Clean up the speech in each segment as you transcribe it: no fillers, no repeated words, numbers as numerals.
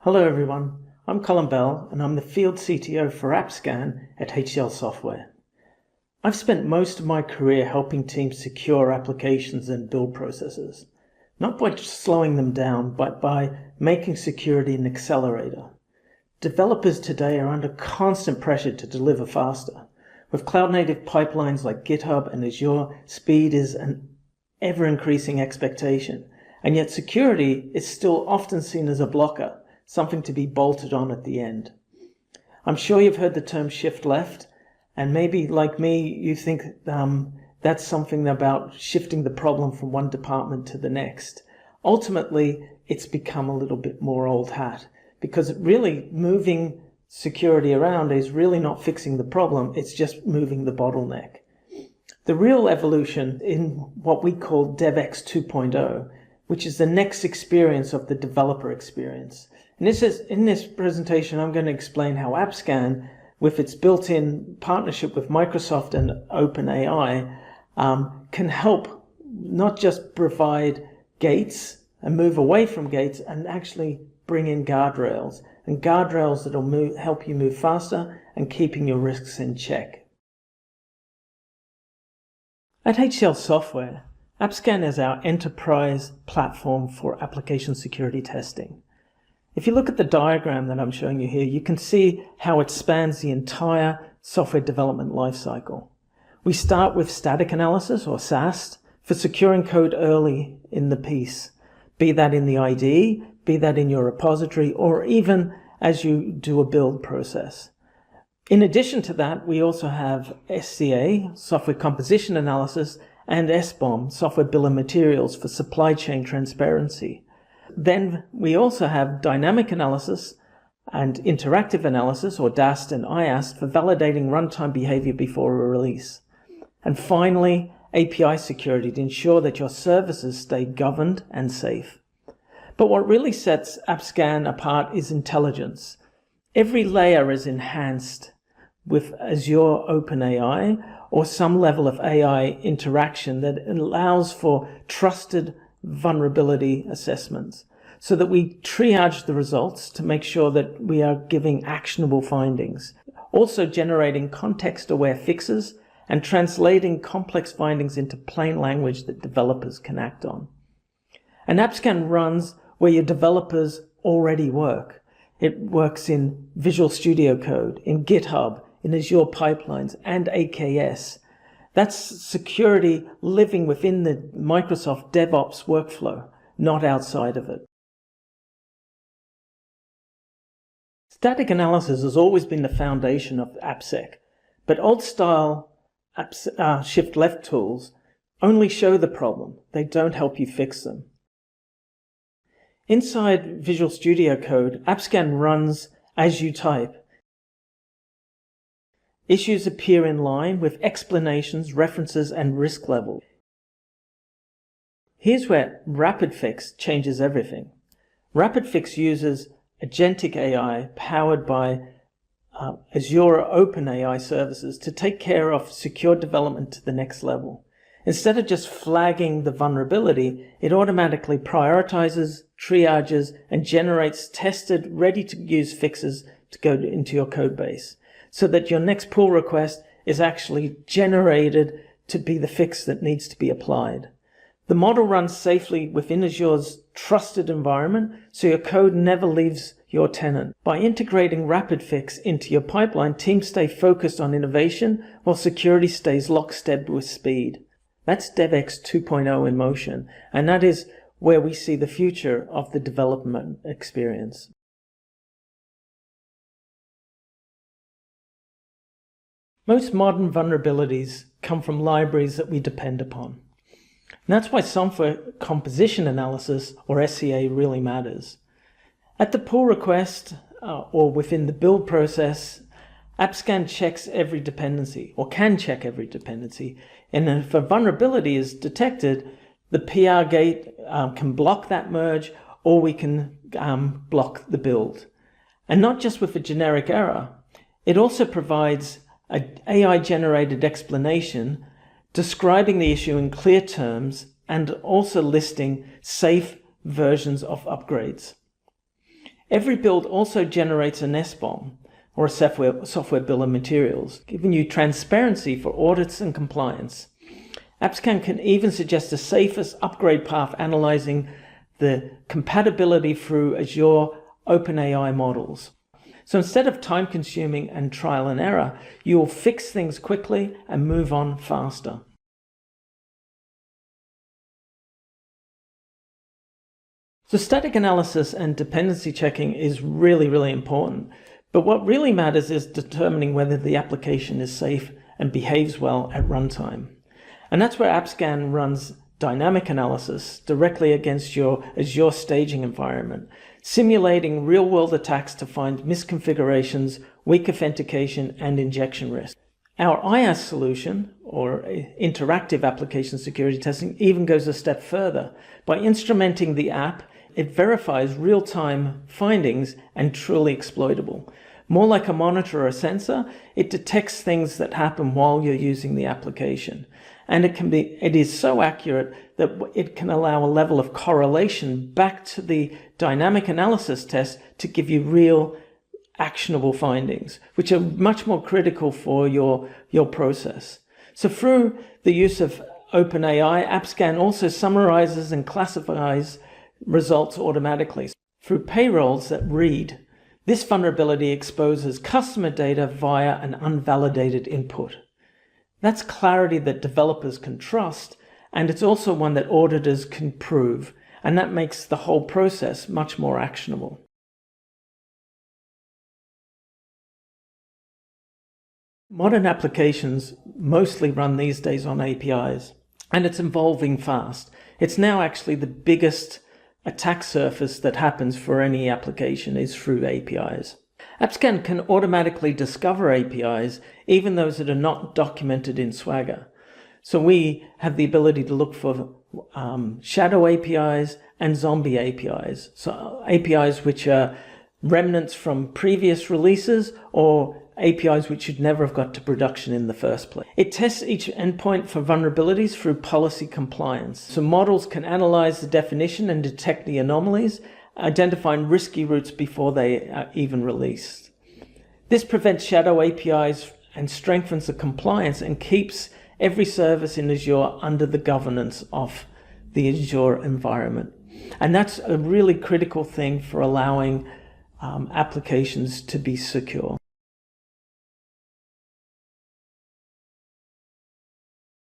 Hello everyone, I'm Colin Bell and I'm the Field CTO for AppScan at HCL Software. I've spent most of my career helping teams secure applications and build processes, not by slowing them down, but by making security an accelerator. Developers today are under constant pressure to deliver faster. With cloud-native pipelines like GitHub and Azure, speed is an ever-increasing expectation, and yet security is still often seen as a blocker, something to be bolted on at the end. I'm sure you've heard the term shift left, and maybe like me, you think that's something about shifting the problem from one department to the next. Ultimately, it's become a little bit more old hat, because really moving security around is really not fixing the problem, it's just moving the bottleneck. The real evolution in what we call DevEx 2.0, which is the next experience of the developer experience. And in this presentation, I'm going to explain how AppScan, with its built-in partnership with Microsoft and OpenAI, can help not just provide gates and move away from gates and actually bring in guardrails, and guardrails that will help you move faster and keeping your risks in check. At HCL Software, AppScan is our enterprise platform for application security testing. If you look at the diagram that I'm showing you here, you can see how it spans the entire software development lifecycle. We start with static analysis, or SAST, for securing code early in the piece, be that in the IDE, be that in your repository, or even as you do a build process. In addition to that, we also have SCA, software composition analysis, and SBOM, software bill of materials, for supply chain transparency. Then we also have dynamic analysis and interactive analysis, or DAST and IAST, for validating runtime behavior before a release. And finally, API security to ensure that your services stay governed and safe. But what really sets AppScan apart is intelligence. Every layer is enhanced with Azure OpenAI or some level of AI interaction that allows for trusted vulnerability assessments, so that we triage the results to make sure that we are giving actionable findings, also generating context-aware fixes and translating complex findings into plain language that developers can act on. And AppScan runs where your developers already work. It works in Visual Studio Code, in GitHub, in Azure pipelines, and AKS. That's security living within the Microsoft DevOps workflow, not outside of it. Static analysis has always been the foundation of AppSec, but old-style shift-left tools only show the problem. They don't help you fix them. Inside Visual Studio Code, AppScan runs as you type. Issues appear in line with explanations, references, and risk level. Here's where RapidFix changes everything. RapidFix uses agentic AI powered by Azure OpenAI services to take care of secure development to the next level. Instead of just flagging the vulnerability, it automatically prioritizes, triages, and generates tested, ready-to-use fixes to go into your code base, so that your next pull request is actually generated to be the fix that needs to be applied. The model runs safely within Azure's trusted environment, so your code never leaves your tenant. By integrating RapidFix into your pipeline, teams stay focused on innovation while security stays lockstep with speed. That's DevEx 2.0 in motion, and that is where we see the future of the development experience. Most modern vulnerabilities come from libraries that we depend upon. And that's why software composition analysis, or SCA, really matters. At the pull request or within the build process, AppScan checks every dependency, or can check every dependency. And if a vulnerability is detected, the PR gate can block that merge, or we can block the build. And not just with a generic error, it also provides an AI-generated explanation describing the issue in clear terms and also listing safe versions of upgrades. Every build also generates an SBOM, or a software bill of materials, giving you transparency for audits and compliance. AppScan can even suggest the safest upgrade path, analyzing the compatibility through Azure OpenAI models. So instead of time-consuming and trial and error, you will fix things quickly and move on faster. So static analysis and dependency checking is really important. But what really matters is determining whether the application is safe and behaves well at runtime. And that's where AppScan runs dynamic analysis directly against your Azure staging environment, simulating real-world attacks to find misconfigurations, weak authentication, and injection risk. Our IaaS solution, or interactive application security testing, even goes a step further. By instrumenting the app, it verifies real-time findings and truly exploitable. More like a monitor or a sensor, it detects things that happen while you're using the application. And it is so accurate that it can allow a level of correlation back to the dynamic analysis test to give you real actionable findings, which are much more critical for your process. So through the use of OpenAI, AppScan also summarizes and classifies results automatically through payrolls that read. This vulnerability exposes customer data via an unvalidated input. That's clarity that developers can trust, and it's also one that auditors can prove, and that makes the whole process much more actionable. Modern applications mostly run these days on APIs, and it's evolving fast. It's now actually the biggest attack surface that happens for any application is through APIs. AppScan can automatically discover APIs, even those that are not documented in Swagger. So we have the ability to look for shadow APIs and zombie APIs. So APIs which are remnants from previous releases or APIs which should never have got to production in the first place. It tests each endpoint for vulnerabilities through policy compliance. So models can analyze the definition and detect the anomalies, identifying risky routes before they are even released. This prevents shadow APIs and strengthens the compliance and keeps every service in Azure under the governance of the Azure environment. And that's a really critical thing for allowing applications to be secure.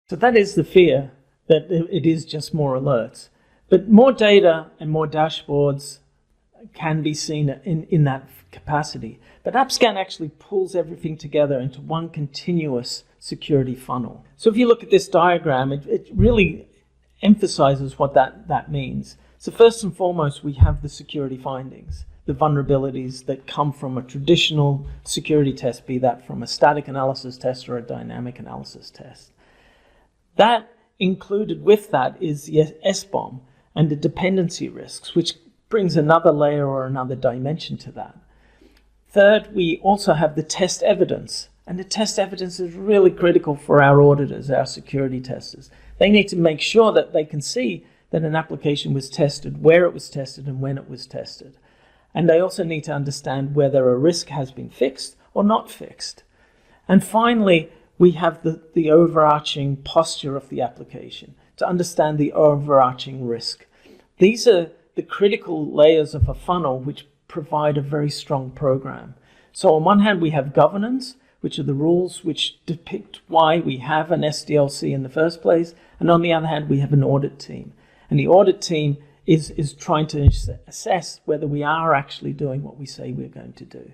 So that is the fear, that it is just more alerts. But more data and more dashboards can be seen in that capacity. But AppScan actually pulls everything together into one continuous security funnel. So if you look at this diagram, it really emphasizes what that means. So first and foremost, we have the security findings, the vulnerabilities that come from a traditional security test, be that from a static analysis test or a dynamic analysis test. That included with that is the SBOM and the dependency risks, which brings another layer or another dimension to that. Third, we also have the test evidence, and the test evidence is really critical for our auditors, our security testers. They need to make sure that they can see that an application was tested, where it was tested, and when it was tested. And they also need to understand whether a risk has been fixed or not fixed. And finally, we have the overarching posture of the application to understand the overarching risk. These are the critical layers of a funnel which provide a very strong program. So on one hand, we have governance, which are the rules which depict why we have an SDLC in the first place. And on the other hand, we have an audit team. And the audit team is trying to assess whether we are actually doing what we say we're going to do.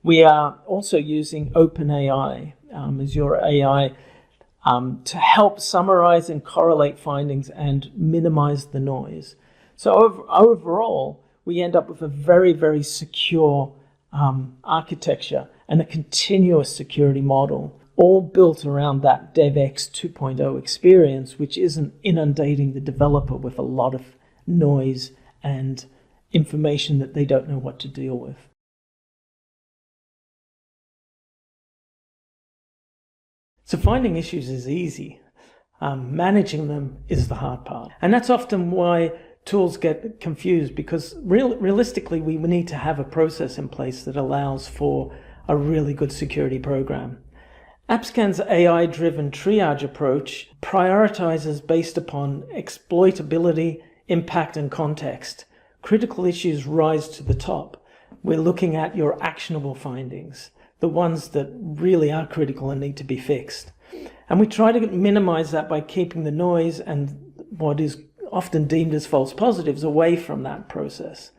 We are also using OpenAI, Azure AI, to help summarize and correlate findings and minimize the noise. So overall, we end up with a very, very secure architecture and a continuous security model, all built around that DevEx 2.0 experience, which isn't inundating the developer with a lot of noise and information that they don't know what to deal with. So finding issues is easy. Managing them is the hard part. And that's often why tools get confused because realistically, we need to have a process in place that allows for a really good security program. AppScan's AI-driven triage approach prioritizes based upon exploitability, impact, and context. Critical issues rise to the top. We're looking at your actionable findings, the ones that really are critical and need to be fixed. And we try to minimize that by keeping the noise and what is often deemed as false positives away from that process.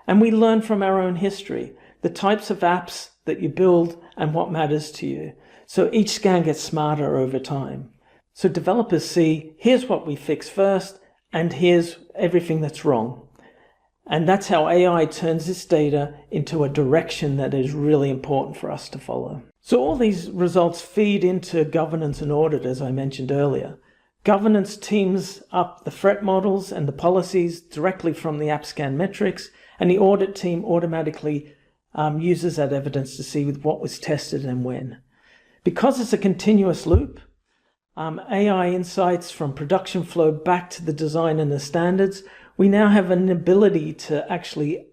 And we learn from our own history, the types of apps that you build and what matters to you. So each scan gets smarter over time. So developers see, here's what we fix first, and here's everything that's wrong. And that's how AI turns this data into a direction that is really important for us to follow. So all these results feed into governance and audit, as I mentioned earlier. Governance teams up the threat models and the policies directly from the AppScan metrics, and the audit team automatically uses that evidence to see what was tested and when. Because it's a continuous loop, AI insights from production flow back to the design and the standards, we now have an ability to actually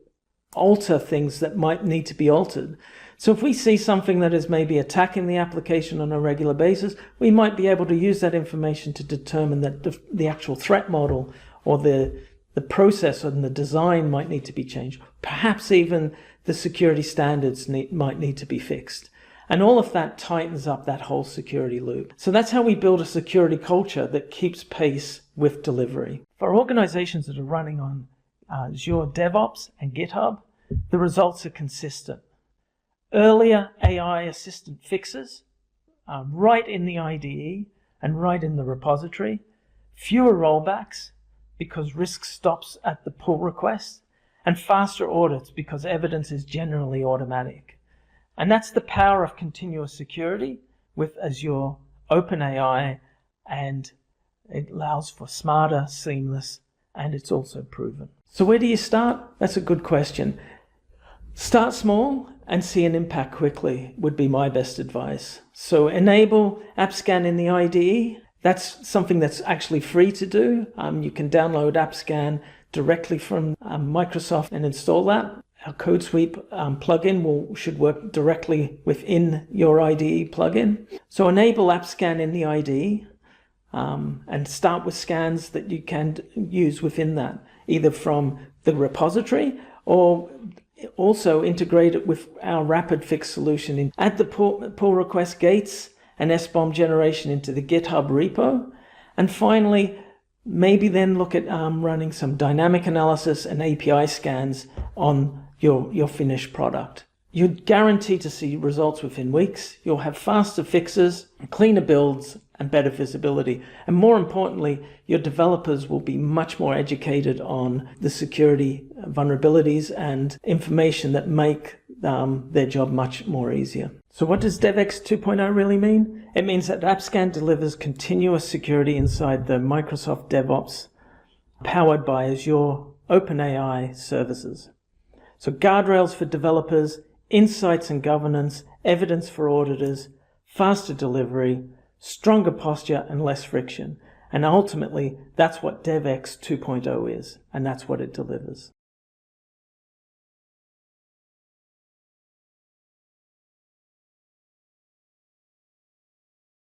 alter things that might need to be altered. So if we see something that is maybe attacking the application on a regular basis, we might be able to use that information to determine that the actual threat model or the process and the design might need to be changed. Perhaps even the security standards might need to be fixed. And all of that tightens up that whole security loop. So that's how we build a security culture that keeps pace with delivery. For organizations that are running on Azure DevOps and GitHub, the results are consistent. Earlier AI assistant fixes right in the IDE and right in the repository. Fewer rollbacks because risk stops at the pull request, and faster audits because evidence is generally automatic. And that's the power of continuous security with Azure, OpenAI, and it allows for smarter, seamless, and it's also proven. So where do you start? That's a good question. Start small and see an impact quickly would be my best advice. So enable AppScan in the IDE. That's something that's actually free to do. You can download AppScan directly from Microsoft and install that. Our code sweep plugin should work directly within your IDE plugin. So enable AppScan in the IDE and start with scans that you can use within that, either from the repository or also integrate it with our RapidFix solution. Add the pull request gates and SBOM generation into the GitHub repo. And finally, maybe then look at running some dynamic analysis and API scans on your finished product. You're guaranteed to see results within weeks. You'll have faster fixes, cleaner builds, and better visibility. And more importantly, your developers will be much more educated on the security vulnerabilities and information that make their job much more easier. So what does DevEx 2.0 really mean? It means that AppScan delivers continuous security inside the Microsoft DevOps powered by Azure OpenAI services. So guardrails for developers, insights and governance, evidence for auditors, faster delivery, stronger posture and less friction. And ultimately, that's what DevEx 2.0 is, and that's what it delivers.